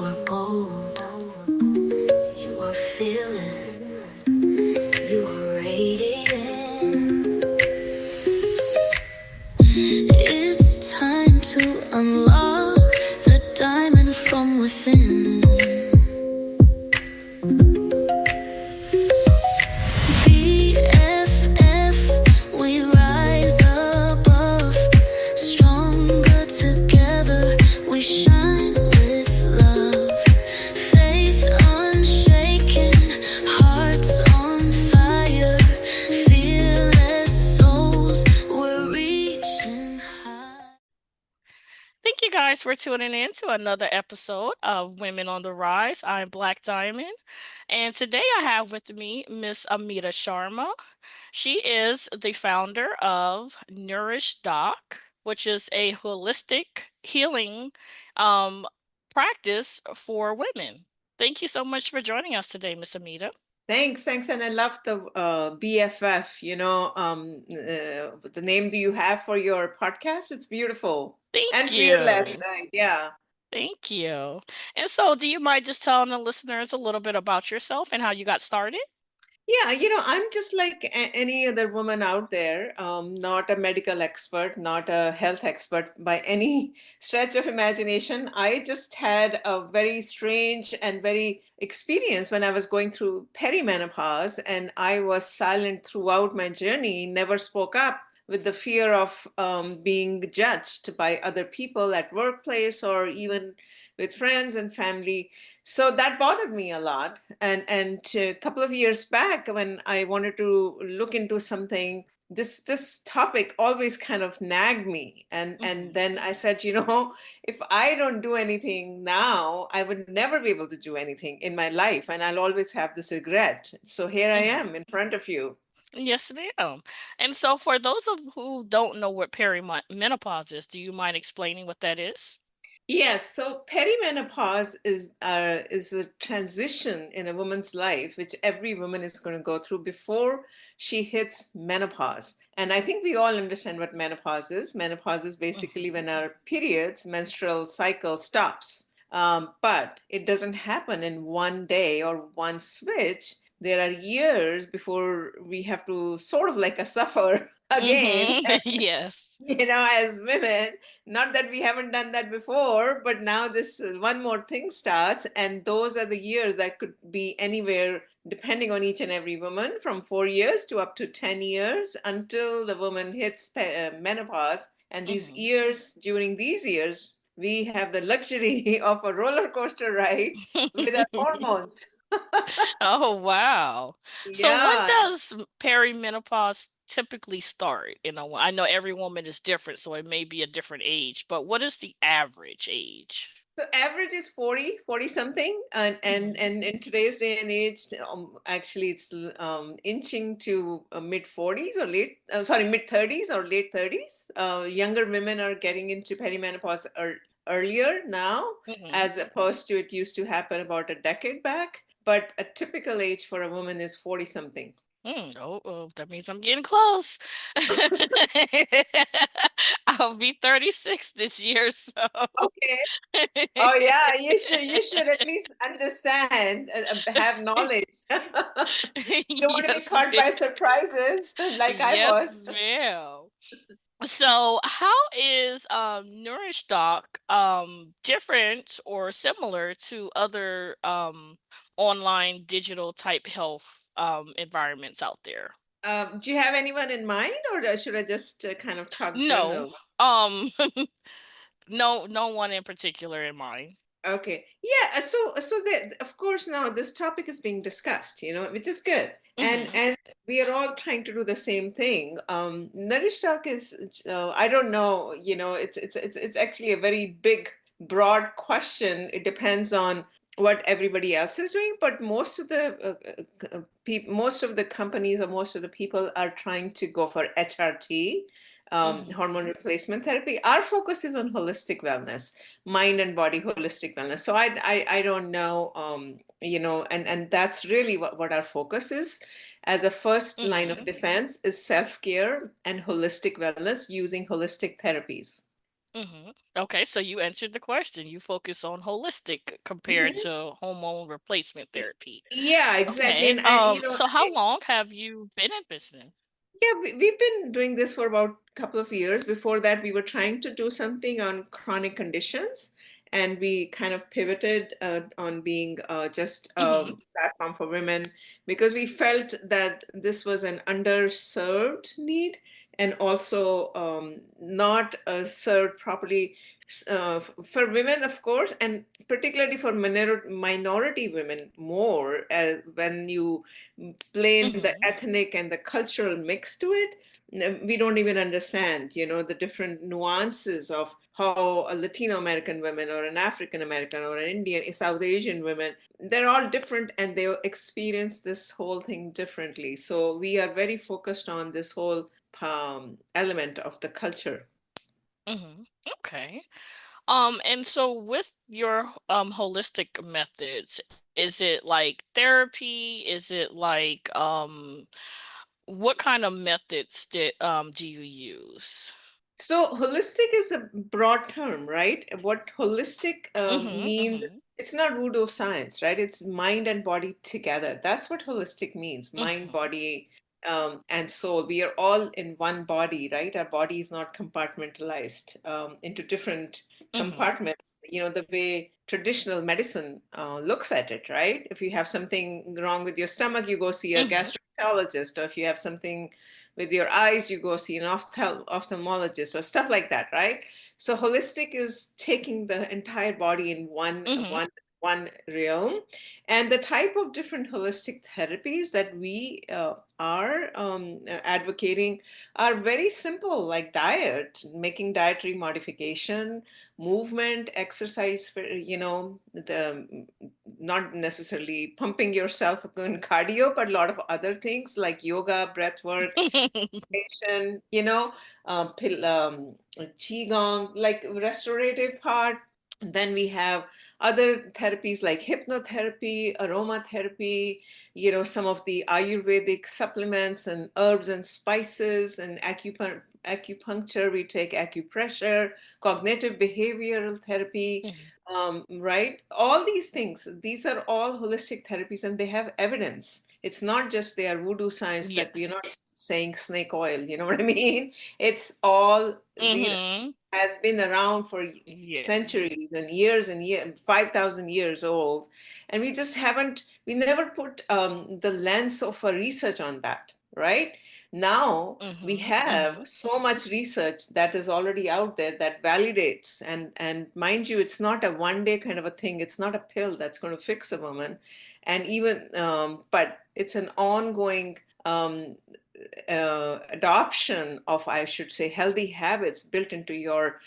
are bold, you are fearless, you are radiant. It's time to unlock the diamond from within. BFF, we rise above, stronger together, we shine with love. Faith unshaken, hearts on fire, fearless souls, we're reaching high. Thank you guys for tuning in to another episode of Women on the Rise. I'm Blaque Diamond, and today I have with me Miss Amita Sharma. She is the founder of NourishDoc, which is a holistic healing um, practice for women. Thank you so much for joining us today, Miss Amita. Thanks. And I love the BFF, the name do you have for your podcast? It's beautiful. And Thank fearless, you. right? Yeah. Thank you. And so, do you mind just telling the listeners a little bit about yourself and how you got started? Yeah, I'm just like any other woman out there, not a medical expert, not a health expert by any stretch of imagination. I just had a very strange and very experience when I was going through perimenopause, and I was silent throughout my journey, never spoke up with the fear of being judged by other people at workplace or even with friends and family. So that bothered me a lot, and a couple of years back when I wanted to look into something, this topic always kind of nagged me, and Mhm. then I said, if I don't do anything now, I would never be able to do anything in my life, and I'll always have this regret. So here I Mhm. am in front of you. Yes, ma'am. And so, for those of who don't know what perimenopause is, do you mind explaining what that is? Yes, so perimenopause is a transition in a woman's life, which every woman is going to go through before she hits menopause. And I think we all understand what menopause is. Menopause is basically Mhm. when our periods, menstrual cycle stops. But it doesn't happen in one day or one switch. There are years before we have to sort of like a suffer again Mhm. Yes. as women. Not that we haven't done that before, but now this one more thing starts, and those are the years that could be anywhere, depending on each and every woman, from 4 years to up to 10 years until the woman hits menopause. And these Mhm. years, during these years, we have the luxury of a roller coaster ride with our hormones. Oh, wow. So, when Yeah. does perimenopause typically start? I know every woman is different, so it may be a different age, but what is the average age? So average is 40 something, Mhm. and in today's day and age, actually it's inching to mid 40s or mid 30s or late 30s. Younger women are getting into perimenopause earlier now, Mhm. as opposed to it used to happen about a decade back. But a typical age for a woman is 40 something. Oh, that means I'm getting close. I'll be 36 this year, so Okay. Oh yeah, you should at least understand, have knowledge. You don't want to be Yes, caught ma'am. by surprises like I Yes, was. ma'am. So, how is Nourish Doc different or similar to other online digital type health environments out there? Do you have anyone in mind, or should I just kind of talk No. general? Um no one in particular in mind. Okay. Yeah. Of course, now this topic is being discussed, which is good. And Mhm. and we are all trying to do the same thing. Nourish Talk is, I don't know, it's actually a very big, broad question. It depends on what everybody else is doing, but most of the companies or most of the people are trying to go for HRT, Mhm. hormone replacement therapy. Our focus is on holistic wellness, mind and body holistic wellness. So I don't know, and that's really what our focus is. As a first line of Mhm. defense is self-care and holistic wellness using holistic therapies. Okay, so you answered the question. You focus on holistic compared Mhm. to hormone replacement therapy. Yeah, exactly. Okay. And you know, So how long have you been in business? yeah, we've been doing this for about a couple of years. Before that, we were trying to do something on chronic conditions, and we kind of pivoted on being just a Mhm. platform for women because we felt that this was an underserved need and also not served properly for women, of course, and particularly for minority women more when you blend the Mhm. ethnic and the cultural mix to it. We don't even understand, the different nuances of how a Latino American woman or an African American or an Indian, South Asian women, they're all different and they experience this whole thing differently. So we are very focused on this whole element of the culture. Mhm. Okay. And so with your holistic methods, is it like therapy? Is it like what kind of methods do you use? So holistic is a broad term, right? What holistic Mhm. means, Mhm. it's not voodoo science, right? It's mind and body together. That's what holistic means, mind, Mhm. body, and soul. We are all in one body, right? Our body is not compartmentalized into different Mhm. compartments, the way traditional medicine looks at it, right? If you have something wrong with your stomach, you go see a Mhm. gastroenterologist, or if you have something with your eyes, you go see an ophthalmologist or stuff like that, right? So holistic is taking the entire body in Mhm. one realm, and the type of different holistic therapies that we are advocating are very simple, like diet, making dietary modification, movement, exercise for the not necessarily pumping yourself in cardio, but a lot of other things like yoga, breath work, meditation, qigong, like restorative part. Then we have other therapies like hypnotherapy, aromatherapy, some of the Ayurvedic supplements and herbs and spices and acupuncture. We take acupressure, cognitive behavioral therapy, Mhm. right? All these things, these are all holistic therapies and they have evidence. It's not just they are voodoo science that we're Yes. not saying snake oil, you know what I mean? It's all been Mhm. has been around for Yeah. centuries and years, 5,000 years old. And we never put the lens of a research on that, right? Now we Mhm. have Mhm. so much research that is already out there that validates, and mind you, it's not a one day kind of a thing. It's not a pill that's going to fix a woman. And even, but it's an ongoing adoption of, I should say, healthy habits built into your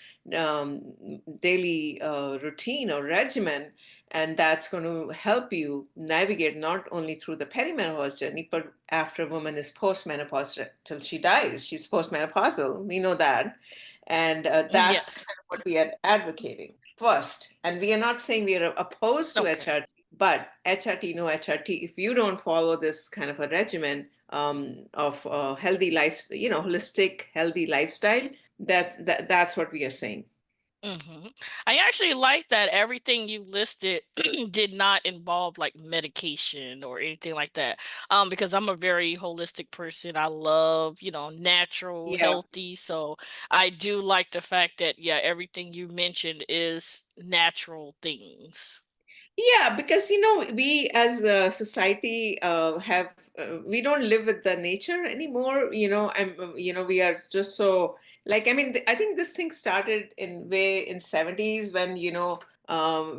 daily routine or regimen. And that's going to help you navigate not only through the perimenopause journey, but after a woman is postmenopause till she dies. She's postmenopausal. We know that. And that's kind Yes. of what we are advocating first. And we are not saying we are opposed to Okay. HRT, but HRT, no HRT, if you don't follow this kind of a regimen of healthy life, holistic, healthy lifestyle, that's what we are saying. Mhm. I actually like that everything you listed did not involve like medication or anything like that. Because I'm a very holistic person. I love, natural, Yeah. healthy. So I do like the fact that, yeah, everything you mentioned is natural things. Yeah, because we as a society we don't live with the nature anymore. We are just so, like, I mean, I think this thing started in 70s when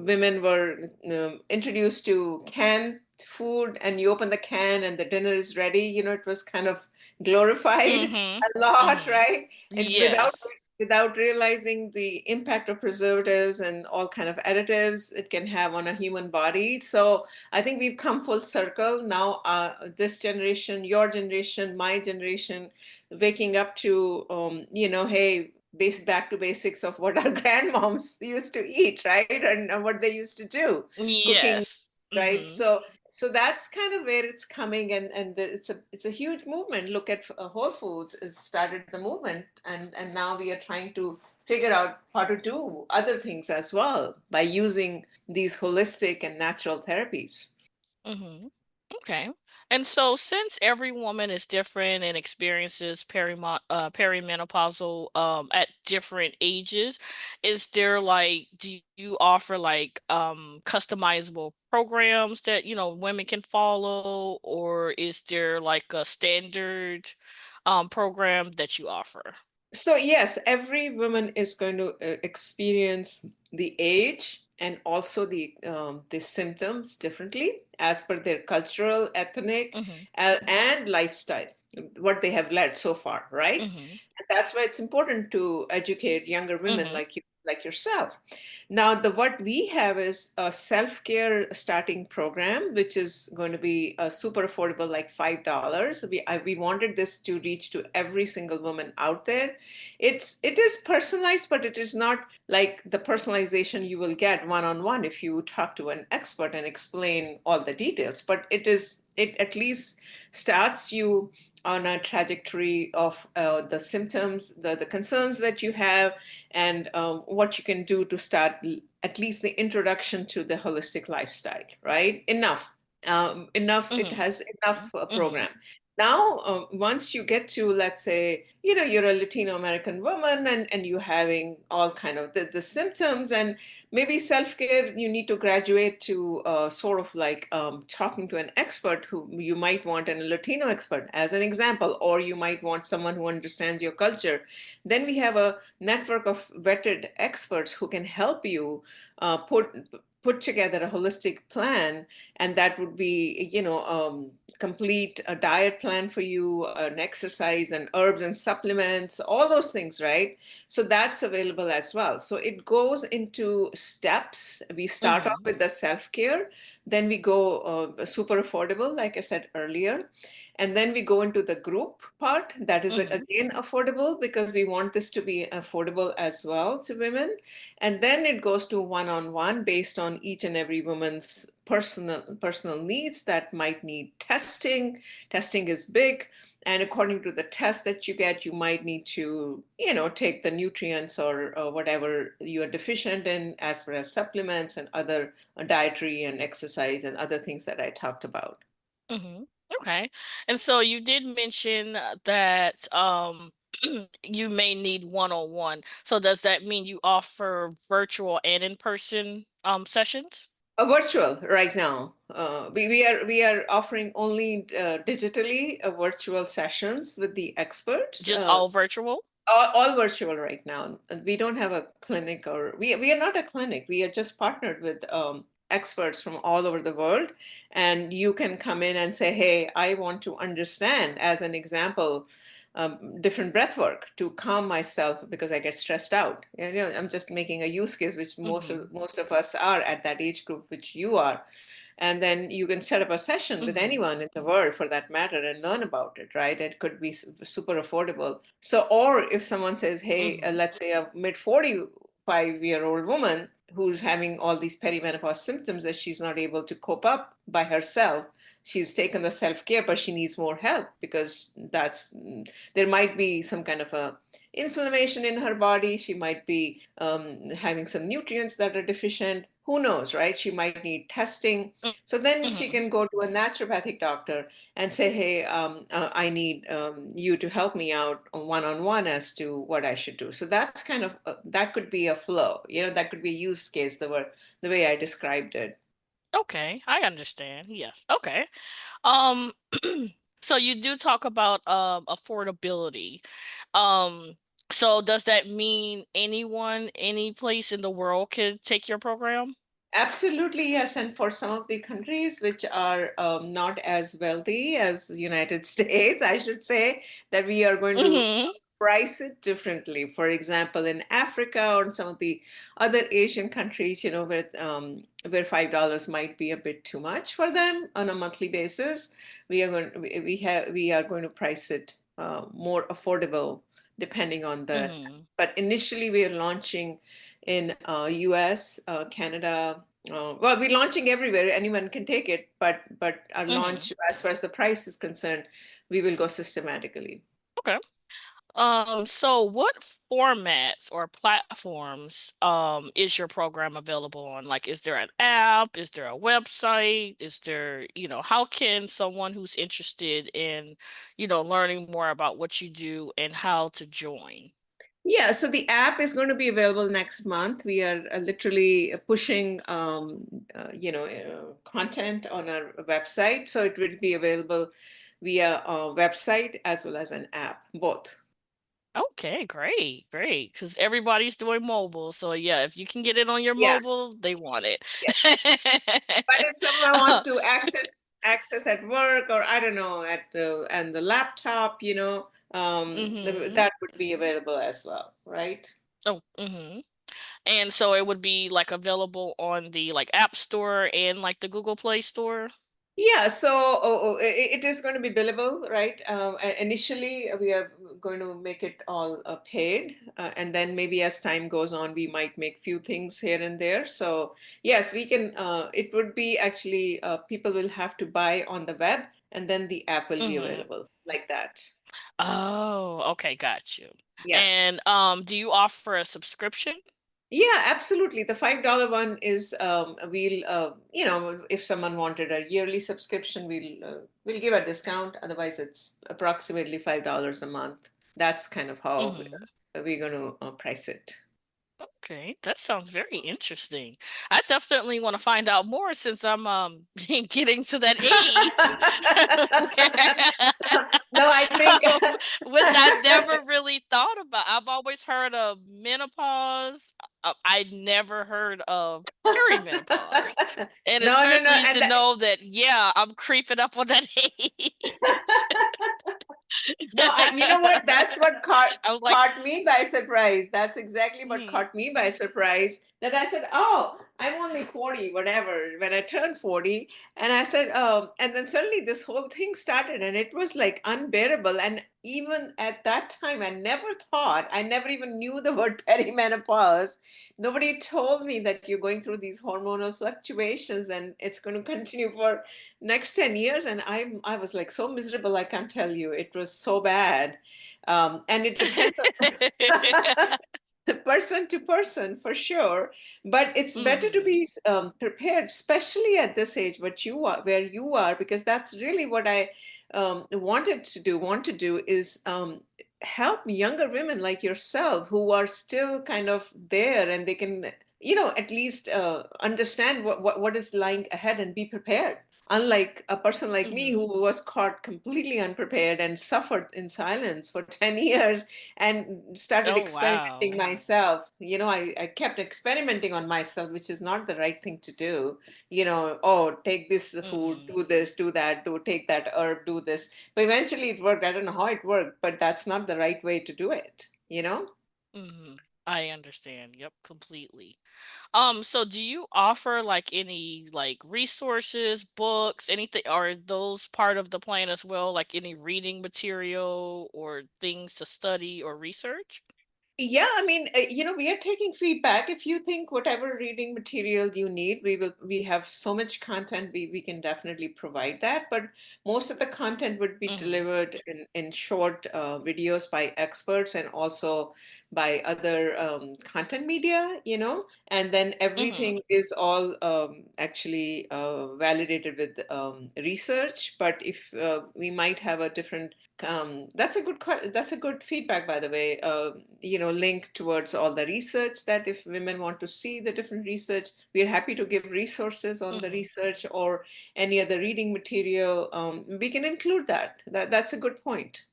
women were introduced to canned food, and you open the can and the dinner is ready. It was kind of glorified Mhm. a lot, Mhm. right? And Yes. without realizing the impact of preservatives and all kind of additives it can have on a human body. So I think we've come full circle now. This generation, your generation, my generation, waking up to hey, back to basics of what our grandmoms used to eat, right? And what they used to do, cooking, Yes. right? Mhm. So that's kind of where it's coming, and it's a huge movement. Look at Whole Foods has started the movement, and now we are trying to figure out how to do other things as well by using these holistic and natural therapies. Mm-hmm. Okay. And so since every woman is different and experiences perimenopausal at different ages, is there like do you offer like customizable programs that, women can follow, or is there like a standard program that you offer? So yes, every woman is going to experience the age and also the symptoms differently as per their cultural, ethnic, Mm-hmm. and lifestyle, what they have led so far, right? Mm-hmm. And that's why it's important to educate younger women Mm-hmm. like you, like yourself. Now, the what we have is a self-care starting program, which is going to be super affordable, like $5. We wanted this to reach to every single woman out there. It is personalized, but it is not like the personalization you will get one-on-one if you talk to an expert and explain all the details. But it at least starts you on a trajectory of the symptoms, the concerns that you have, and what you can do to start at least the introduction to the holistic lifestyle, right? Enough, it Mm-hmm. has enough Mm-hmm. program. Now, once you get to, let's say, you're a Latino American woman, and you're having all kind of the symptoms, and maybe self-care, you need to graduate to sort of like talking to an expert who you might want, a Latino expert as an example, or you might want someone who understands your culture. Then we have a network of vetted experts who can help you put together a holistic plan, and that would be, complete a diet plan for you, an exercise and herbs and supplements, all those things, right? So that's available as well. So it goes into steps. We start off Mm-hmm. with the self-care, then we go super affordable, like I said earlier, and then we go into the group part that is Mm-hmm. again affordable because we want this to be affordable as well to women. And then it goes to one-on-one based on each and every woman's personal needs that might need testing. Testing is big. And according to the test that you get, you might need to, take the nutrients or whatever you are deficient in, as well as supplements and other dietary and exercise and other things that I talked about. Mm-hmm. Okay. And so you did mention that you may need one-on-one. So does that mean you offer virtual and in-person sessions? Virtual right now. We are offering only digitally virtual sessions with the experts. Just all virtual? All virtual right now. We don't have a clinic, or we are not a clinic. We are just partnered with experts from all over the world. And you can come in and say, hey, I want to understand, as an example, different breath work to calm myself because I get stressed out. I'm just making a use case, which most Mm-hmm. of most of us are at that age group, which you are. And then you can set up a session with Mm-hmm. anyone in the world for that matter and learn about it, right? It could be super affordable. So, or if someone says, hey, Mm-hmm. let's say a mid 45-year-old woman who's having all these perimenopause symptoms that she's not able to cope up by herself, she's taken the self-care, but she needs more help because there might be some kind of a inflammation in her body. She might be having some nutrients that are deficient. Who knows, right? She might need testing. So then she Mm-hmm. can go to a naturopathic doctor and say, hey, I need you to help me out one-on-one as to what I should do. So that's kind of, that could be a flow, that could be a use case, the way I described it. Okay, I understand. Yes. Okay. Um, so you do talk about affordability. Um, so does that mean anyone, any place in the world could take your program? Absolutely, yes. And for some of the countries which are not as wealthy as United States, I should say, that we are going to Mm-hmm. price it differently. For example, in Africa or in some of the other Asian countries, where $5 might be a bit too much for them on a monthly basis, we are going to price it more affordable depending on the. Mm-hmm. But initially, we are launching in U.S., Canada. Well, we're launching everywhere. Anyone can take it, but our Mm-hmm. launch, as far as the price is concerned, we will go systematically. Okay. So what formats or platforms is your program available on? Like, is there an app? Is there a website? Is there, how can someone who's interested in, learning more about what you do and how to join? Yeah, so the app is going to be available next month. We are literally pushing, content on our website, so it will be available via a website as well as an app, both. Okay, great, great. Because everybody's doing mobile. So yeah, if you can get it on your Yeah, mobile, they want it. yes. But if someone wants Uh, to access at work, or I don't know, at the and the laptop, mm-hmm. that would be available as well, right? Oh, mm-hmm. And so it would be like available on the like App Store and like the Google Play Store. Yeah, so it is going to be billable, right? Initially, we are going to make it all paid, and then maybe as time goes on, we might make few things here and there. So yes, we can. It would be actually people will have to buy on the web, and then the app will be Mm-hmm. available like that. Oh, okay, got you. Yeah. And do you offer a subscription? Yeah, absolutely. The $5 one is if someone wanted a yearly subscription, we'll give a discount. Otherwise, it's approximately $5 a month. That's kind of how Mm-hmm. we're going to price it. Okay, that sounds very interesting. I definitely want to find out more since I'm getting to that age No, I think um, which I never really thought about. I've always heard of menopause. I never heard of perimenopause. And no, no, no, especially to and know that, yeah, I'm creeping up on that age. no, you know what? That's what I was like, caught me by surprise. That's exactly what mhm, caught me by surprise. That I said, "Oh, I'm only 40, whatever." When I turned 40, and I said, and then suddenly this whole thing started, and it was like unbearable. And even at that time, I never even knew the word perimenopause. Nobody told me that you're going through these hormonal fluctuations, and it's going to continue for next 10 years. And I was like so miserable, I can't tell you. It was so bad. And it depends on person to person for sure, but it's better to mhm, be prepared, especially at this age where you are, because that's really what I want to do is help younger women like yourself who are still kind of there, and they can at least understand what is lying ahead and be prepared, unlike a person like me who mhm. was caught completely unprepared and suffered in silence for 10 years and started Oh, experimenting wow. myself. I kept experimenting on myself, which is not the right thing to do. Oh, take this food, Mhm, do this, do that, do take that herb, do this. But eventually it worked. I don't know how it worked, but that's not the right way to do it. mhm. I understand. Yep, completely. So do you offer like any like resources, books, anything, are those part of the plan as well? Like any reading material or things to study or research? Yeah, I mean, we are taking feedback. If you think whatever reading material you need, we have so much content, we can definitely provide that. But most of the content would be Mhm, delivered in short videos by experts and also by other content media. And then mhm, everything is all actually validated with research. But if we might have a different that's a good feedback, by the way. Link towards all the research, that if women want to see the different research, we are happy to give resources on the mhm. research or any other reading material. We can include that. That's a good point.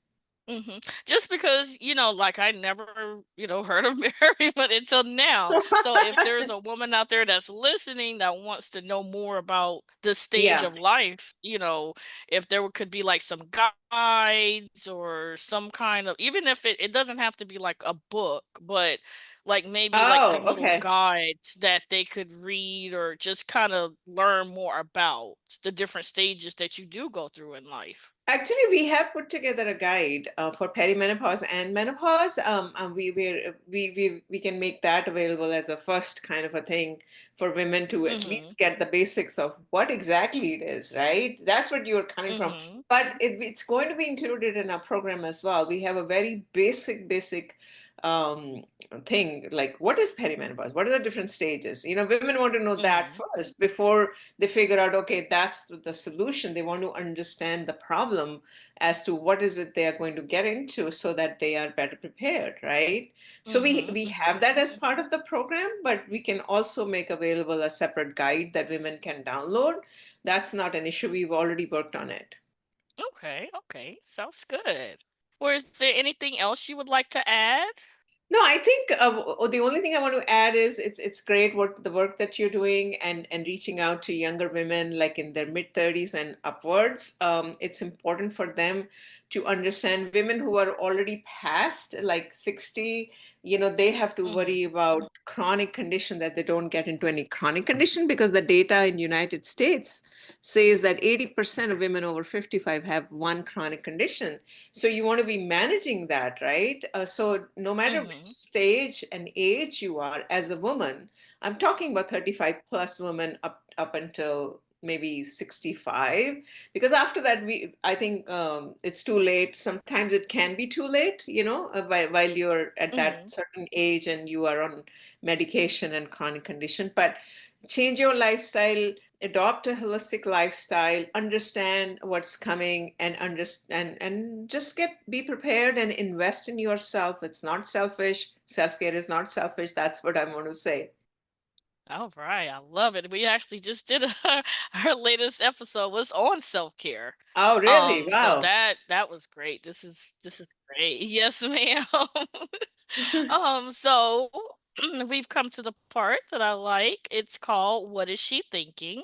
Just because, like I never, heard of Merriman until now. So if there's a woman out there that's listening that wants to know more about the stage Yeah. of life, if there could be like some guides or some kind of, even if it doesn't have to be like a book, but like maybe like Oh, some little okay. guides that they could read or just kind of learn more about the different stages that you do go through in life. Actually, we have put together a guide for perimenopause and menopause. We can make that available as a first kind of a thing for women to at Mhm. least get the basics of what exactly it is, right? That's what you're coming from. Mhm. But it's going to be included in our program as well. We have a very basic um, thing like what is perimenopause? What are the different stages? Women want to know that Mhm. first before they figure out, okay, that's the solution. They want to understand the problem as to what is it they are going to get into so that they are better prepared, right? So we Mhm. we have Mhm. that as part of the program, but we can also make available a separate guide that women can download. That's not an issue. We've already worked on it. Okay, okay. Sounds good. Or is there anything else you would like to add? No, I think the only thing I want to add is it's great what the work that you're doing and reaching out to younger women like in their mid 30s and upwards. It's important for them to understand women who are already past like 60. They have to Mhm. worry about chronic condition that they don't get into any chronic condition because the data in United States says that 80% of women over 55 have one chronic condition. So you want to be managing that, right? So no matter which Mhm. stage and age you are as a woman, I'm talking about 35 plus women up until maybe 65, because after that I think it's too late. Sometimes it can be too late, while you're at that Mhm. certain age and you are on medication and chronic condition. But change your lifestyle, adopt a holistic lifestyle, understand what's coming, and understand and just be prepared and invest in yourself. It's not selfish. Self-care is not selfish. That's what I want to say. All right, I love it. We actually just did our latest episode was on self-care. Oh, really? So Wow. that was great. This is great. Yes, ma'am. So we've come to the part that I like. It's called What is she thinking?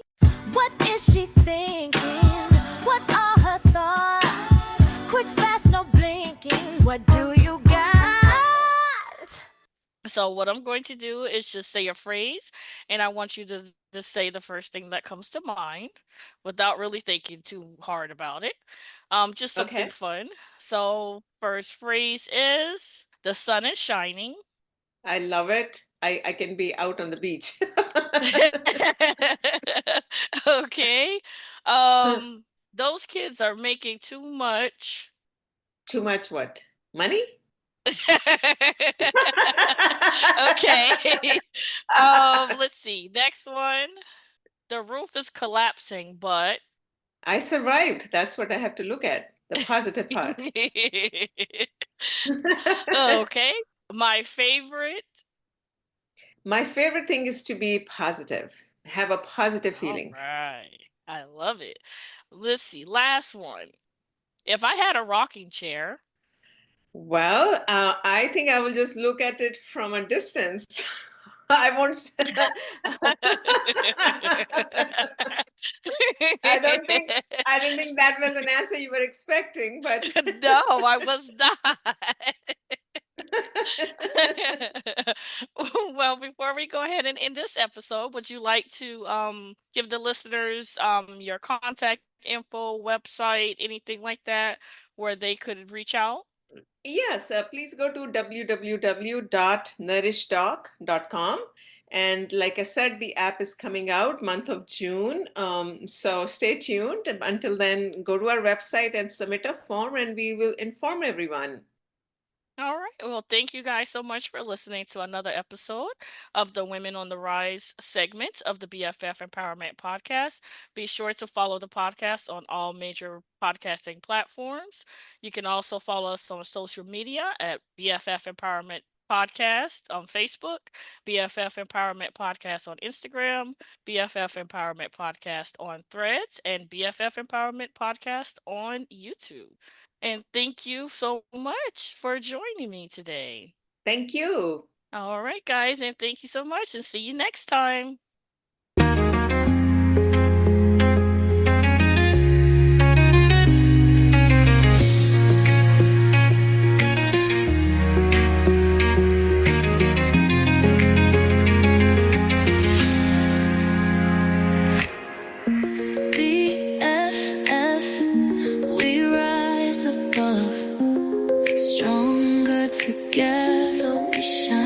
What is she thinking? What are her thoughts? Quick, fast, no blinking. What do you got? So what I'm going to do is just say a phrase, and I want you to just say the first thing that comes to mind without really thinking too hard about it. Just something Okay. fun. So first phrase is the sun is shining. I love it. I can be out on the beach. Okay. Um, those kids are making too much. Too much what? Money? Okay. Let's see. Next one. The roof is collapsing, but I survived. That's what I have to look at. The positive part. okay. My favorite. My favorite thing is to be positive, have a positive All feeling. right. I love it. Let's see. Last one. If I had a rocking chair. Well, I think I will just look at it from a distance. I won't. I don't think. I don't think that was an answer you were expecting, but. No, I was not. Well, before we go ahead and end this episode, would you like to give the listeners your contact info, website, anything like that, where they could reach out? Yes, please go to www.nourishdoc.com. And like I said, the app is coming out month of June. So stay tuned. And until then, go to our website and submit a form, and we will inform everyone. All right. Well, thank you guys so much for listening to another episode of the Women on the Rise segment of the BFF Empowerment Podcast. Be sure to follow the podcast on all major podcasting platforms. You can also follow us on social media at BFF Empowerment Podcast on Facebook, BFF Empowerment Podcast on Instagram, BFF Empowerment Podcast on Threads, and BFF Empowerment Podcast on YouTube. And thank you so much for joining me today. Thank you. All right, guys, and thank you so much, and see you next time. BFF, we Sharma.